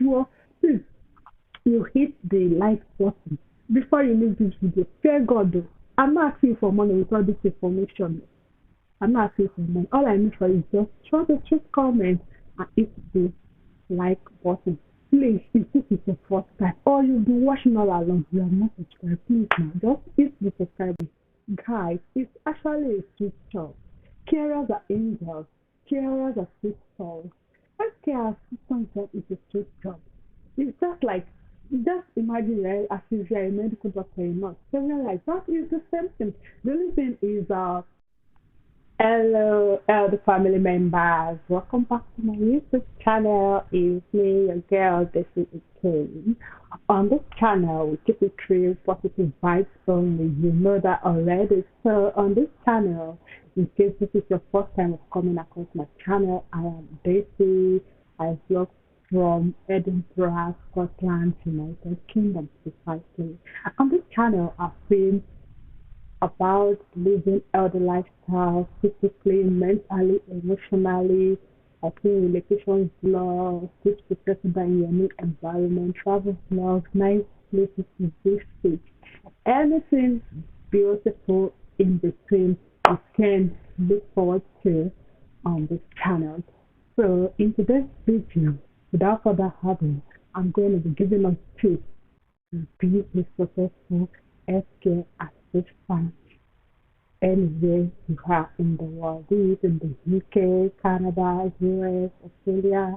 sure, please, you hit the like button before you leave this video. Fear God, though. I'm not asking for money with all this information. I'm not asking for money. All I need for you is just comment and hit the like button. Please, if this is your first time or you've been watching all along, you are not subscribed, please now just hit the subscribe button. Guys, it's actually a sweet job. Carers are angels, carers are sweet souls. Healthcare assistant job is a sweet job. It's just like, just imagine, right, as if you're a medical doctor, you're not. So realize that is the same thing. The only thing is hello, the family members. Welcome back to my YouTube channel. It's me, your girl, this is King. On this channel, we keep it real, positive vibes only. You know that already. So on this channel, in case this is your first time of coming across my channel, I am Daisy. I vlog from Edinburgh, Scotland, United Kingdom, precisely. On this channel, I've been about living healthy lifestyle physically, mentally, emotionally. I think relocation vlogs, tips to settle in your new environment, travel vlogs, nice places to visit, anything beautiful in between you can look forward to on this channel. So in today's video, without further ado, I'm going to be giving us tips to be a successful healthcare assistant anywhere you are in the world, be it in the UK, Canada, US, Australia,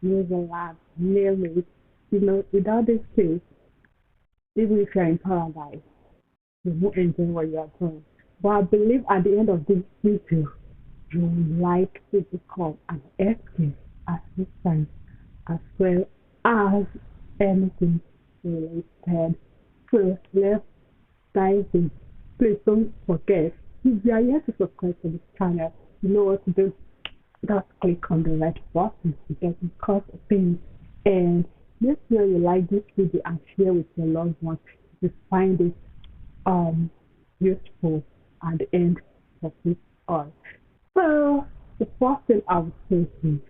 New Zealand, name it. You know, without this tips, even if you're in paradise, you won't enjoy what you are doing. But I believe at the end of this video, you will like to become an healthcare assistant as well as anything related. So let's dive in. Please don't forget, if you are yet to subscribe to this channel, you know what to do. Just click on the red button to get the cost things. And make sure you like this video and share with your loved ones if you find it useful at the end of this all. So the first thing I would say is,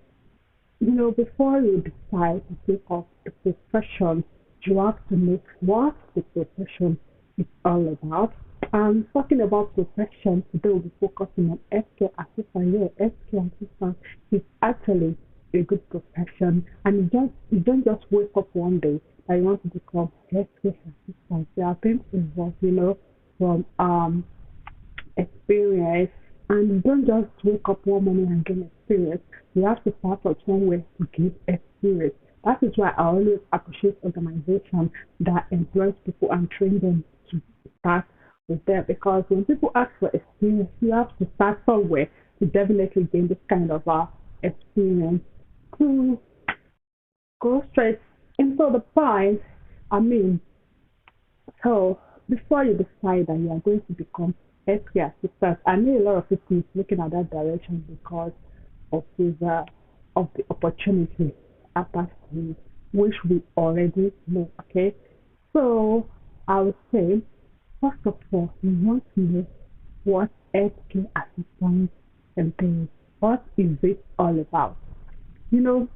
you know, before you decide to take up a profession, you have to know what the profession is all about. I'm talking about profession today. We'll be focusing on healthcare assistant. Yeah, healthcare assistant is actually a good profession, and you don't just wake up one day that you want to become healthcare assistant. There are things involved, you know, from experience, and you don't just wake up one morning and gain experience. You have to start from somewhere to gain experience. That is why I always appreciate organizations that employ people and train them to start with them, because when people ask for experience, you have to start somewhere to definitely gain this kind of experience. To go straight into the point, I mean, so before you decide that you are going to become healthcare assistant, I know a lot of people is looking at that direction because of of the opportunity attached to it, which we already know. Okay, so I would say, first of all, you want to know what healthcare assistance entails. What is it all about? You know,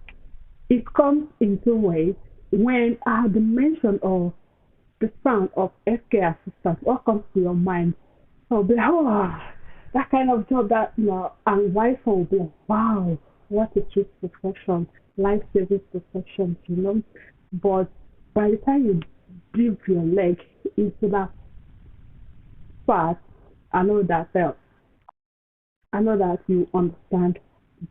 it comes in two ways. When I had mention of the sound of healthcare assistant, what comes to your mind? So be like, oh, that kind of job that, you know, and wife will be like, wow, what a sweet profession, life saving profession, you know. But by the time you dip your leg into that part, I know that I know that you understand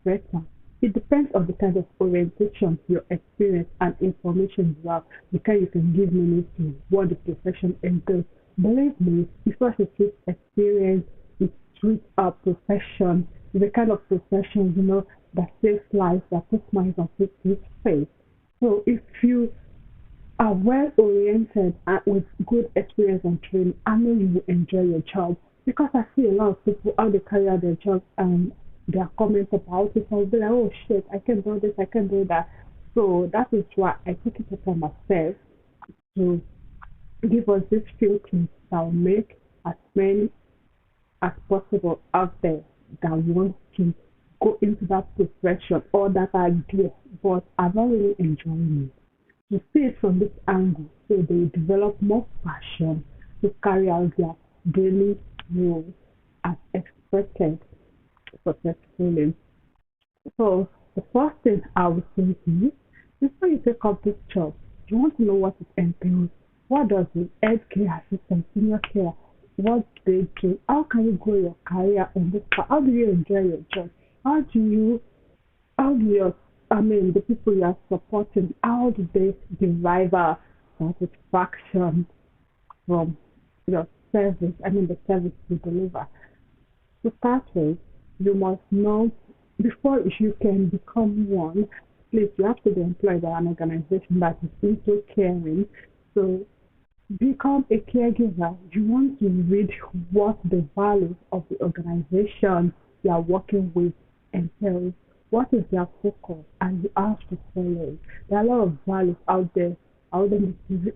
better. It depends on the kind of orientation, your experience, and information you have. The kind you can give meaning to what the profession entails. Believe me, it's not a sweet experience, it's sweet profession. It's the kind of profession, you know, that saves lives, that puts minds on people's face. So if you are well oriented and with good experience and training, I know you will enjoy your job, because I see a lot of people how they carry out their jobs and their comments about it. I'll be like, oh shit, I can do this, I can do that. So that is why I took it upon myself to give us these few things that will make as many as possible out there that want to go into that profession or that are there but are not really enjoying it. to see it from this angle so they develop more passion to carry out their daily roles as expected successfully. So the first thing I would say is before you take up this job, you want to know what it entails. What does the head care assistant, senior care, what they do? How can you grow your career on this part? How do you enjoy your job? How do you how do your the people you are supporting, how do they derive a satisfaction from your service, the service you deliver? To start with, you must know before you can become one, please you have to be employed by an organization that is into caring. So become a caregiver. You want to read what the values of the organization you are working with entails. What is their focus? And you have to follow it. There are a lot of values out there. Out there,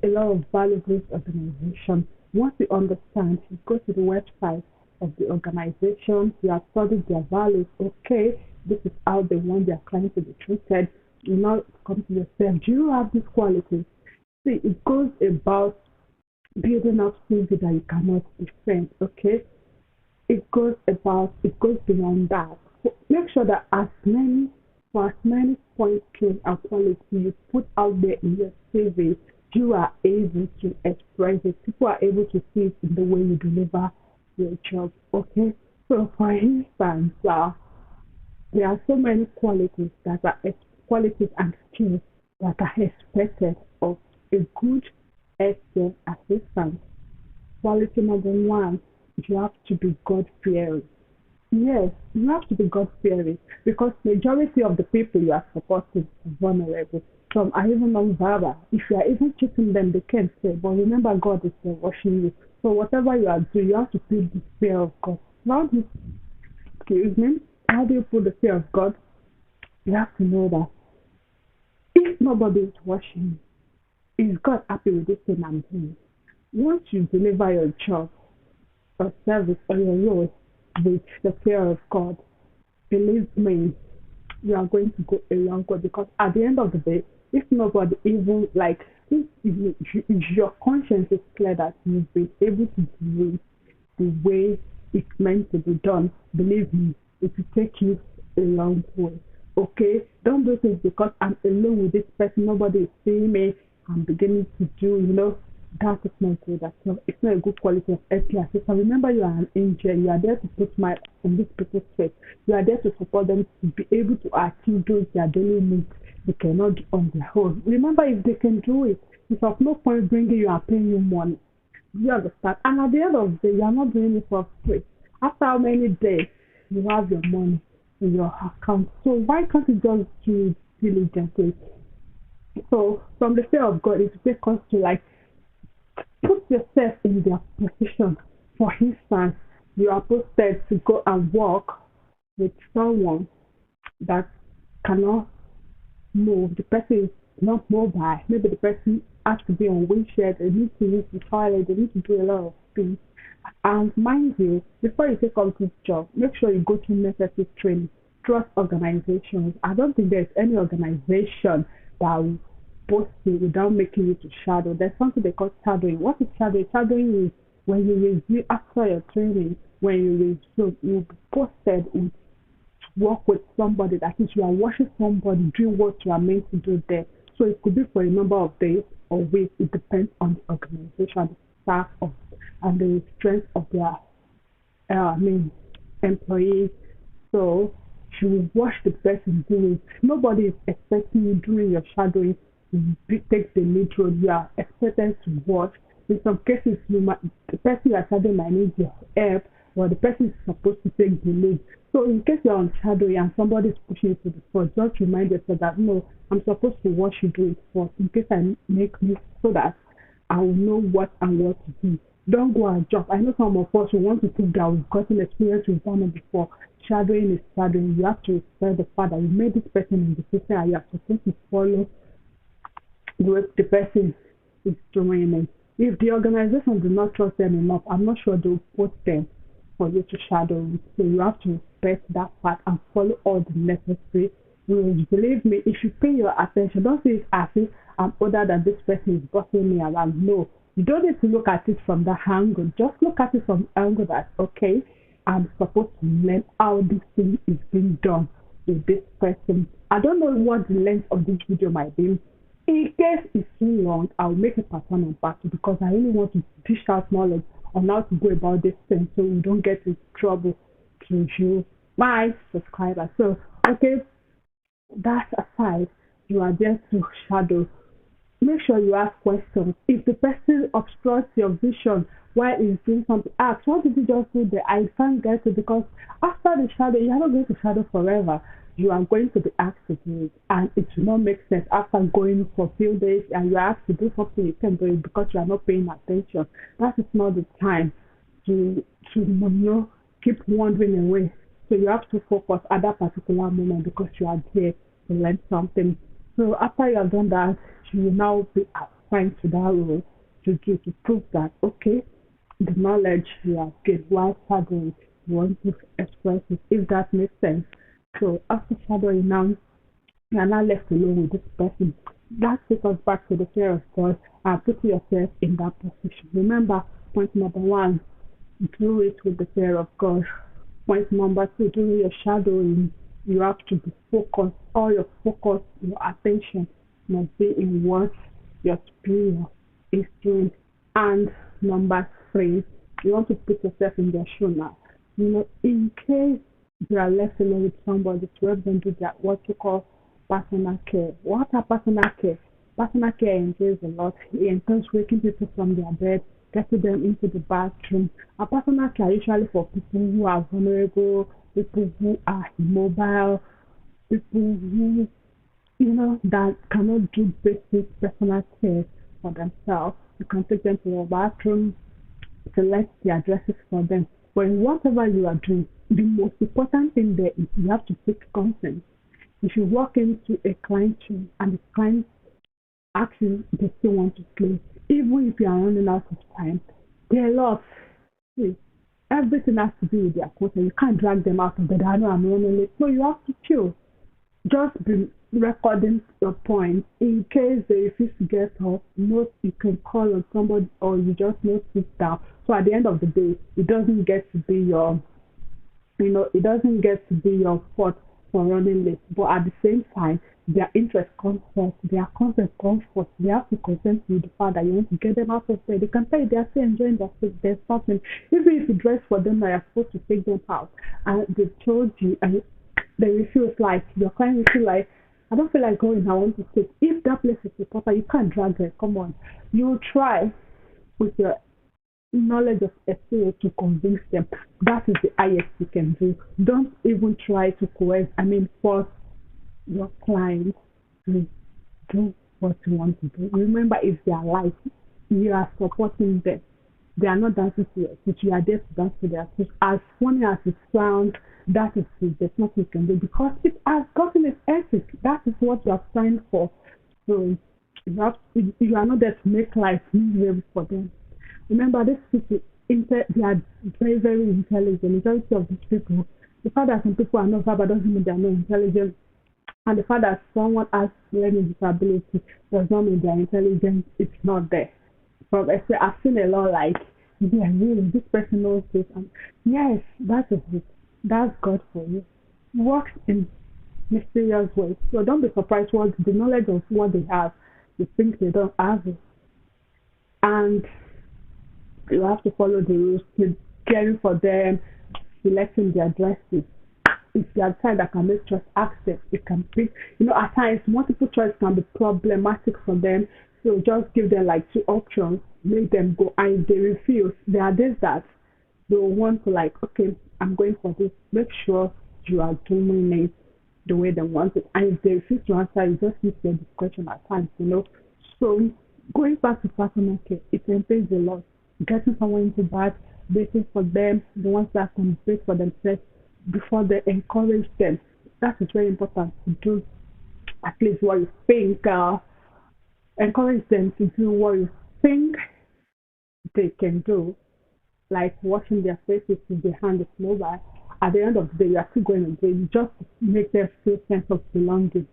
a lot of value-based organization. Once you understand, you go to the website of the organization, you have studied their values. Okay, this is how they want their clients to be treated. You now come to yourself, do you have these qualities? See, it goes about building up things that you cannot defend, okay? It goes beyond that. So make sure that for as many points, skills, and quality you put out there in your CV, you are able to express it. People are able to see it in the way you deliver your job, okay? So for instance, there are so many qualities and skills that are expected of a good healthcare assistant. Quality number one, you have to be God fearing. Yes, you have to be God fearing because majority of the people you are supporting are vulnerable. Some are even non-verbal. If you are even cheating them, they can't say. But remember, God is there watching you. So whatever you are doing, you have to put the fear of God. Now, excuse me, how do you put the fear of God? You have to know that if nobody is watching you, is God happy with this thing I'm doing? Once you deliver your job or service or your role with the fear of God, believe me, you are going to go a long way because at the end of the day, if nobody even if your conscience is clear that you've been able to do it the way it's meant to be done, believe me, it will take you a long way. Okay? Don't do things because I'm alone with this person, nobody is seeing me, I'm beginning to do, that is not good at all. It's not a good quality of healthcare assistant. Remember, you are an angel. You are there to put smile on these people's face. You are there to support them to be able to achieve those their daily needs they cannot do on their own. Remember, if they can do it, it's of no point bringing you and paying you money. You understand? And at the end of the day, you are not doing it for free. After how many days you have your money in your account? So why can't you just do it diligently? So from the fear of God, it takes us to put yourself in their position. For instance, you are posted to go and work with someone that cannot move. The person is not mobile. Maybe the person has to be on wheelchair. They need to use the toilet. They need to do a lot of things. And mind you, before you take up this job, make sure you go through necessary training. Trust organizations. I don't think there's any organization that will post you without making you to shadow. There's something they call shadowing. What is shadowing? Shadowing is when you review after your training, when you review, you'll be posted with work with somebody that is you are watching somebody do what you are meant to do there. So it could be for a number of days or weeks. It depends on the organization, the staff of, and the strength of their employees. So you watch the person do it. Nobody is expecting you during your shadowing to take the lead role. You are expected to watch. In some cases, the person you are shadowing might need your help, or the person is supposed to take the lead. So in case you're on shadowing and somebody is pushing you to the front, just remind yourself that no, I'm supposed to watch you do it first in case I make you so that I will know what and what to do. Don't go and jump. I know some of us who want to think that we've gotten experience with done it before. Shadowing is shadowing. You have to respect the fact that you made this person in the system and you are supposed to follow what the person is doing it. If the organization do not trust them enough, I'm not sure they'll post them for you to shadow. So you have to respect that part and follow all the necessary Believe me, if you pay your attention, don't see it as if I'm older than this person is bossing me around. No, you don't need to look at it from that angle. Just look at it from the angle that, okay, I'm supposed to learn how this thing is being done with this person. I don't know what the length of this video might be. In case it's too long, I'll make a pattern on part two because I really want to dish out knowledge on how to go about this thing so we don't get into trouble to you, my subscribers. So, okay, that aside, you are there to shadow. Make sure you ask questions. If the person obstructs your vision while he's doing something, ask, what did you just do there? I can't get it because after the shadow, you are not going to shadow forever. You are going to be asked to do it, and it will not make sense after going for a few days and you are asked to do something you can't do it because you are not paying attention. That is not the time to keep wandering away. So you have to focus at that particular moment because you are there to learn something. So after you have done that, you will now be assigned to that role to prove that, okay, the knowledge you have gained while shadowing, you want to express it, if that makes sense. So after shadowing now, you are not left alone with this person. That takes us back to the fear of God and put yourself in that position. Remember, point number one, do it with the fear of God. Point number two, during your shadowing, you have to be focused. All your focus, your attention must be in what your superior is doing. And number three, you want to put yourself in their shoe now. In case you are left alone with somebody to help them do that, what you call personal care. What are personal care? Personal care entails a lot. It entails waking people from their bed, getting them into the bathroom. A personal care usually for people who are vulnerable, people who are immobile, people who, that cannot do basic personal care for themselves. You can take them to the bathroom, select the addresses for them. But in whatever you are doing, the most important thing there is you have to take consent. If you walk into a client room and the client asks you they still want to play, even if you are running out of time, they love. See, everything has to do with their quota. You can't drag them out of bed. I know I'm running late. So you have to chill. Just be recording your point. In case they refuse to get up, note you can call on somebody or you just note sit down. So at the end of the day, it doesn't get to be it doesn't get to be your fault for running late. But at the same time, their interest comes first, their consent comes first. They have to consent with the fact that you want to get them out of bed. They can tell you they are still enjoying their sleep, there's something. Even if you dress for them that you're supposed to take them out and they've told you and they refuse, like your client will feel like, I don't feel like going, I want to sit. If that place is important, you can't drag them. Come on. You try with your knowledge of experience to convince them. That is the highest you can do. Don't even try to force your client to do what you want to do. Remember, it's their life. You are supporting them. They are not dancing to your pitch. You are there to dance to their pitch. As funny as it sounds, that is it. There's nothing you can do because it has gotten its ethic. That is what you have signed for. So you are not there to make life miserable for them. Remember, these people, they are very, very intelligent. The majority of these people, the fact that some people are not verbal doesn't mean they are not intelligent. And the fact that someone has learning disability does not mean their intelligence is not there. From I've seen a lot like, yeah, really, this person knows this. And yes, that is it. That's God for you. Works in mysterious ways. So don't be surprised what the knowledge of what they have, you think they don't have it. And you have to follow the rules, keep caring for them, selecting their dresses. If they are child that can make choice, ask them. It can pick. At times multiple choice can be problematic for them. So just give them like two options, make them go. And if they refuse, there are days that they will want to like, okay, I'm going for this. Make sure you are doing it the way they want it. And if they refuse to answer, you just need their discretion at times. So going back to personal care, it entails a lot. Getting someone into bath, waiting for them, the ones that can wait for themselves before they encourage them. That is very important to do at least what you think. Encourage them to do what you think they can do, like washing their faces with their hand is mobile. at the end of the day, you are still going to do it. You just make them feel sense of belonging.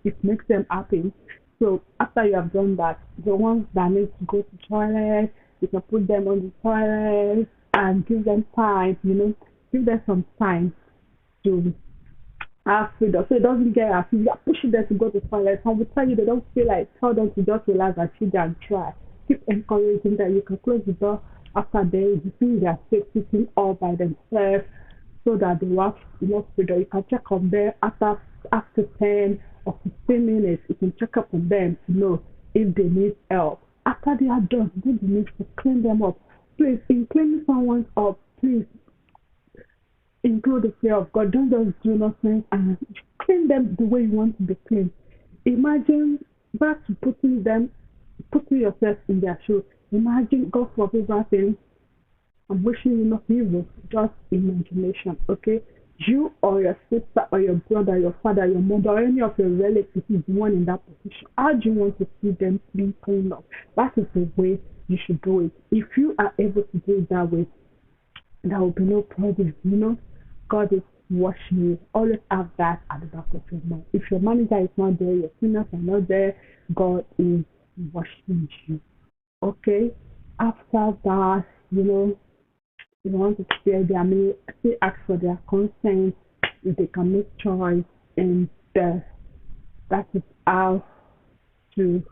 It makes them happy. So after you have done that, the ones that need to go to toilet, you can put them on the toilet and give them time. Give them some time to have freedom. So it doesn't get as if you are pushing them to go to toilet. Some will tell you they don't feel like, tell them to just relax and sit down and try. Keep encouraging them. You can close the door after you feel they are safe sitting all by themselves so that they will have enough freedom. You can check on them after 10 or 15 minutes. You can check up on them to know if they need help. After they are done, do the need to clean them up. Please, in cleaning someone up, please include the fear of God. Don't just do nothing and clean them the way you want to be clean. Imagine back to putting yourself in their shoes. Imagine God forbid that thing. I'm wishing you not evil, just imagination, okay? You or your sister or your brother, your father, your mother, or any of your relatives is one in that position. How do you want to see them being cleaned up? That is the way you should do it. If you are able to do it that way, there will be no problem. God is watching you. Always have that at the back of your mind. If your manager is not there, your seniors are not there, God is watching you. Okay? After that, you want to share their meal, still ask for their consent if they can make choice, and that is how to,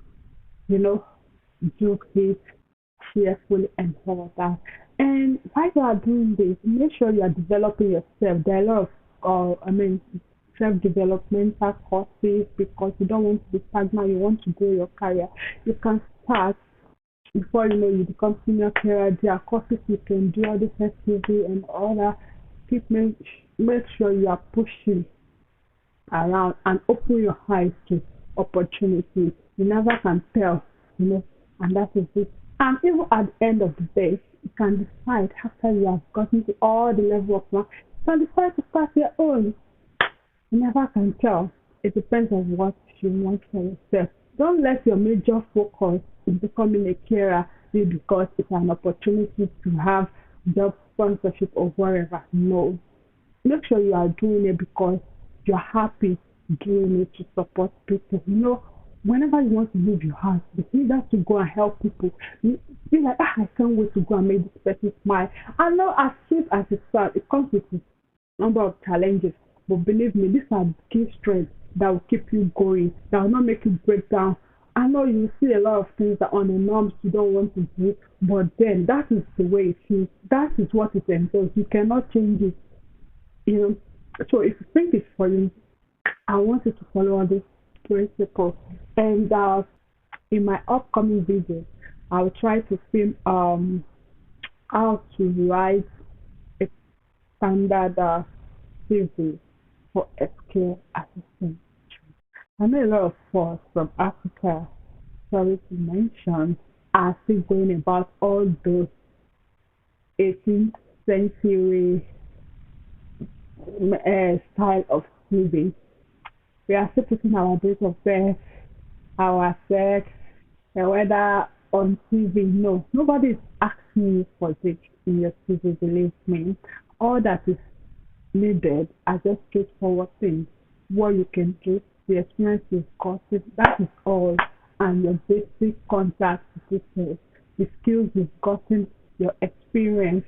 do it cheerfully and all that. And while you are doing this, make sure you are developing yourself. There are a lot of, self-developmental courses because you don't want to be stagnant. You want to grow your career. You can start before you become senior career. There are courses you can do, all this STV and all that. Make sure you are pushing around and open your eyes to opportunities. You never can tell, and that is it. And even at the end of the day, you can decide after you have gotten to all the level of work, you can decide to start your own. You never can tell. It depends on what you want for yourself. Don't let your major focus in becoming a carer be because it's an opportunity to have job sponsorship or whatever. No. Make sure you are doing it because you're happy doing it to support people. Whenever you want to leave your house, the either to go and help people. You be like, I can't wait to go and make this person smile. I know as sweet as it sounds, it comes with a number of challenges. But believe me, these are key strengths that will keep you going, that will not make you break down. I know you see a lot of things that on the norms you don't want to do, but then that is the way it is. That is what it entails. You cannot change it. So if you think it's for you, I want you to follow all these principles. And in my upcoming videos, I'll try to film how to write a standard CV for healthcare assistant. I know a lot of us from Africa, sorry to mention, are still going about all those 18th century style of CV. We are still putting our date of birth, our sex, and whether on CV. No, nobody is asking you for this in your CV, believe me. All that is needed are just straightforward things. What you can do, the experience you've gotten, that is all. And your basic contact details, the skills you've gotten, your experience,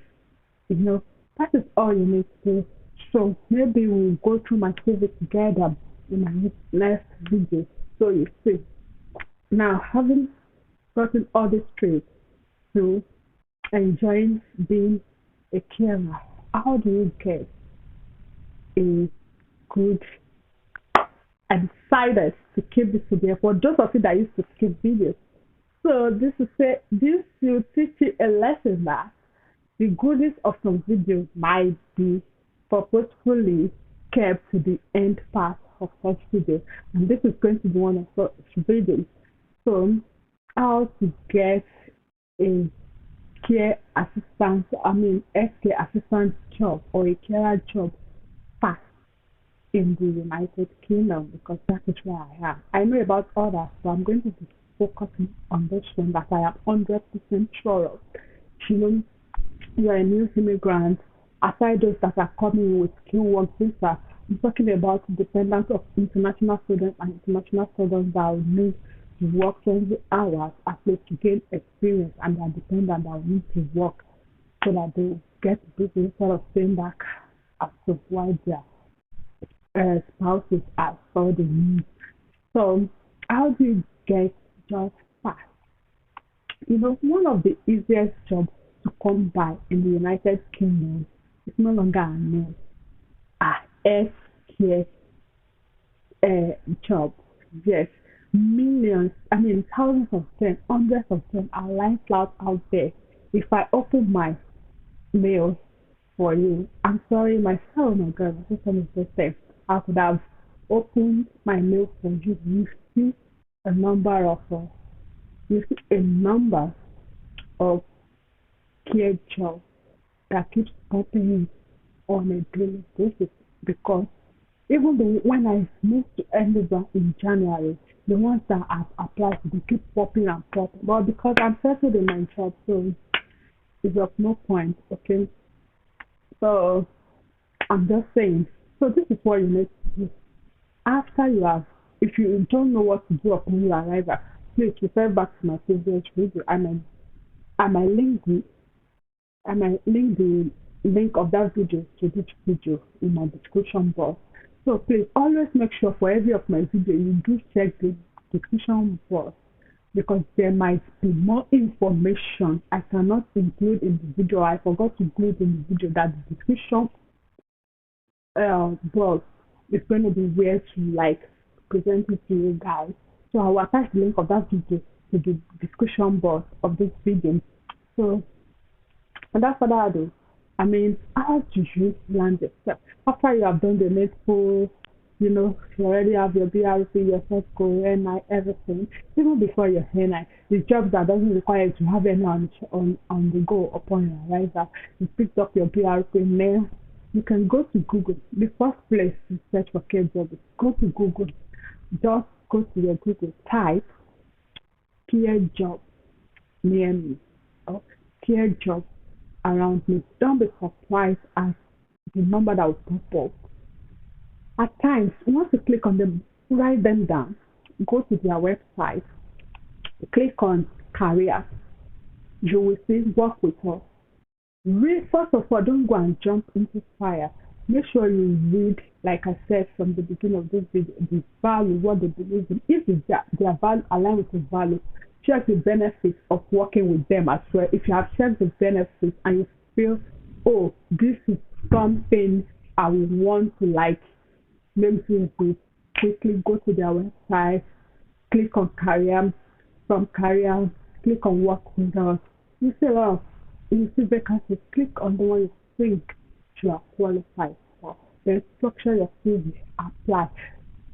that is all you need to do. So maybe we'll go through my CV together in my next video. So you see. Now, having gotten all these traits to enjoying being a carer, how do you get a good and decided to keep this video for those of you that used to skip videos? So this will teach you a lesson that the goodness of some videos might be purposefully kept to the end part of such video, and this is going to be one of such videos. So how to get a healthcare assistant job or a carer job fast in the United Kingdom, because that is where I am. I know about others, but I'm going to be focusing on this one that I am 100% sure of. You are a new immigrant, Aside those that are coming in with skill work visa, I'm talking about dependents of international students and international students that will need to work 20 hours at least to gain experience, and their dependent that will need to work so that they will get busy instead of staying back as to why their spouses are for the need. So how do you get jobs fast? One of the easiest jobs to come by in the United Kingdom is no longer a name, are healthcare jobs. Yes, millions, I mean thousands of them, hundreds of them are lying flat out there. If I open my mail for you, I'm sorry, oh my God, my system is so safe. I could have opened my mail for you. See a number of uh, you see a number of care jobs that keeps popping in on a daily basis, because even though when I moved to Edinburgh in January, the ones that I've applied they keep popping and popping. But because I'm settled in my job, so it's of no point. Okay, so I'm just saying. So this is what you need to do after you have. If you don't know what to do upon your arrival, please refer back to my previous video. I might link the link of that video to this video in my description box. So please always make sure for every of my video you do check the description box, because there might be more information I cannot include in the video. I forgot to include in the video that the description box is going to be where to like present it to you guys. So I will attach the link of that video to the description box of this video. So without further ado, how do you land yourself? After you have done the needful, you already have your BRC, your SESCO, NI, everything. Even before your NI, the job that doesn't require you to have any on the go upon your arrival. You picked up your BRC mail. You can go to Google. The first place to search for care job is go to Google. Just go to your Google, type care job near me or care job around me. Don't be surprised at the number that will pop up. At times, once you click on them, write them down, go to their website, click on career, you will see work with us. Read, first of all, don't go and jump into fire. Make sure you read, like I said from the beginning of this video, the value, what they believe in. If their value align with the value, check the benefits of working with them as well. If you have checked the benefits and you feel, oh, this is something I would want to like make use with, quickly go to their website, click on career, from career, click on work with us. You see a lot of, you see vacancies, click on the one you think you are qualified for. Then structure your CV, apply.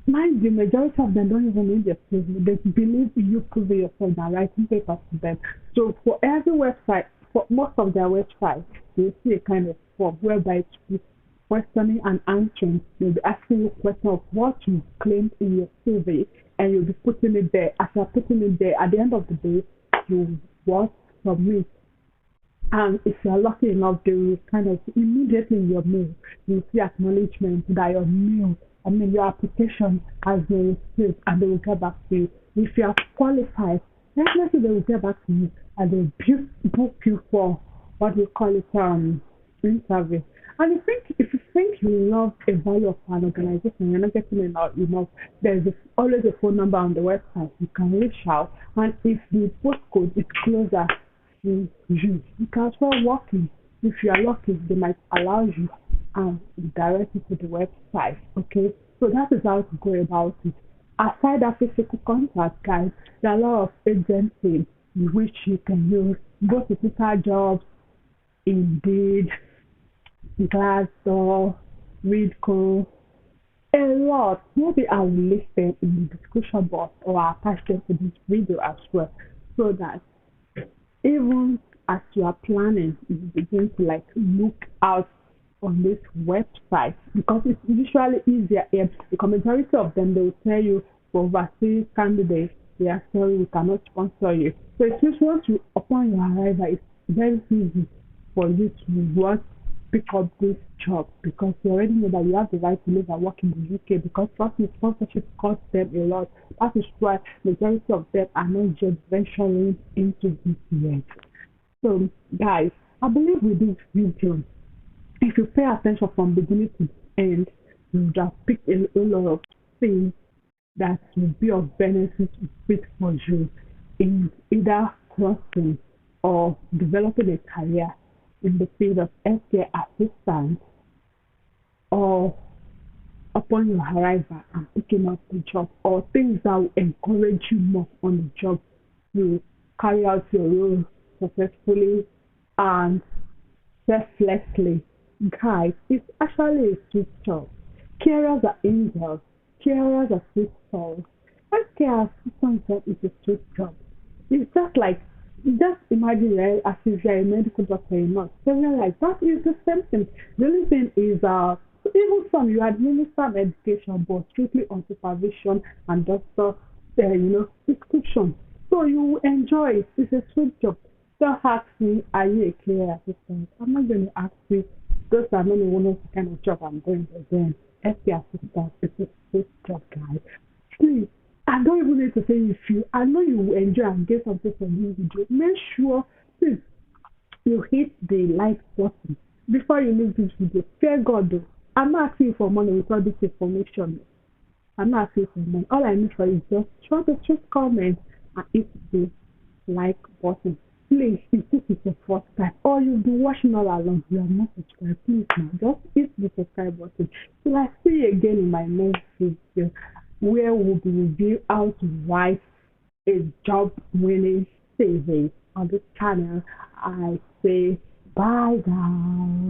Mind the majority of them don't even need your CV. They believe you proving yourself by writing papers to them. So for every website, for most of their websites, you see a kind of form whereby it's questioning and answering. They'll be asking you questions of what you claimed in your CV, and you'll be putting it there. As you're putting it there, at the end of the day, you will submit. And if you are lucky enough, they will kind of immediately in your mail, you see acknowledgement that your mail, your application has been received, and they will get back to you. If you are qualified, definitely they will get back to you and they will book you for what we call it interview. And if you think you love a value of an organization, you're not getting enough, there's always a phone number on the website. You can reach out, and if the postcode is closer to you, you can start working. If you are lucky, they might allow you and direct you to the website. Okay, so that is how to go about it. Aside that physical contact, guys, there are a lot of agencies which you can use. Go to Twitter Jobs, Indeed, Glassdoor, Readco, a lot. Maybe I will list them in the description box, or I'll attach them to this video as well, so that even as you are planning, you begin to like look out on this website, because it's usually easier here. The majority of them, they will tell you for overseas candidates, they are sorry, we cannot sponsor you. So it's usually upon your arrival, it's very easy for you to work pick up this job because you already know that you have the right to live and work in the UK because trust me, sponsorship costs them a lot. That is why majority of them are not just venturing into this yet. So guys, I believe with this video, if you pay attention from beginning to end, you would have picked a lot of things that will be of benefit fit for you in either crossing or developing a career in the field of healthcare assistant or upon your arrival and picking up the job or things that will encourage you more on the job to carry out your role successfully and selflessly. Guys, it's actually a sweet job. Carers are angels, carers are sweet souls. Healthcare assistant job is a sweet job. It's just like, just imagine right, as if you're a medical doctor, you're not. So you're like, that is the same thing. The only thing is, even some you administer medication, but strictly on supervision and doctor, prescription. So you enjoy it. It's a sweet job. Don't ask me, are you a care assistant? I'm not going to ask you. Those are many one of the kind of job I'm doing again. FP assistant, it's a sweet job, guys. Please, I don't even need to say if you, I know you will enjoy and get something from this video. Make sure, please, you hit the like button before you leave this video. Fear God, though. I'm not asking you for money with all this information. I'm not asking for money. All I need for you is just try to just comment and hit the like button. Please, if this is your first time or you've been watching all along, you are not subscribed, please now just hit the subscribe button. So I see you again in my next video where we'll be reviewing how to write a job winning CV on this channel. I say bye guys.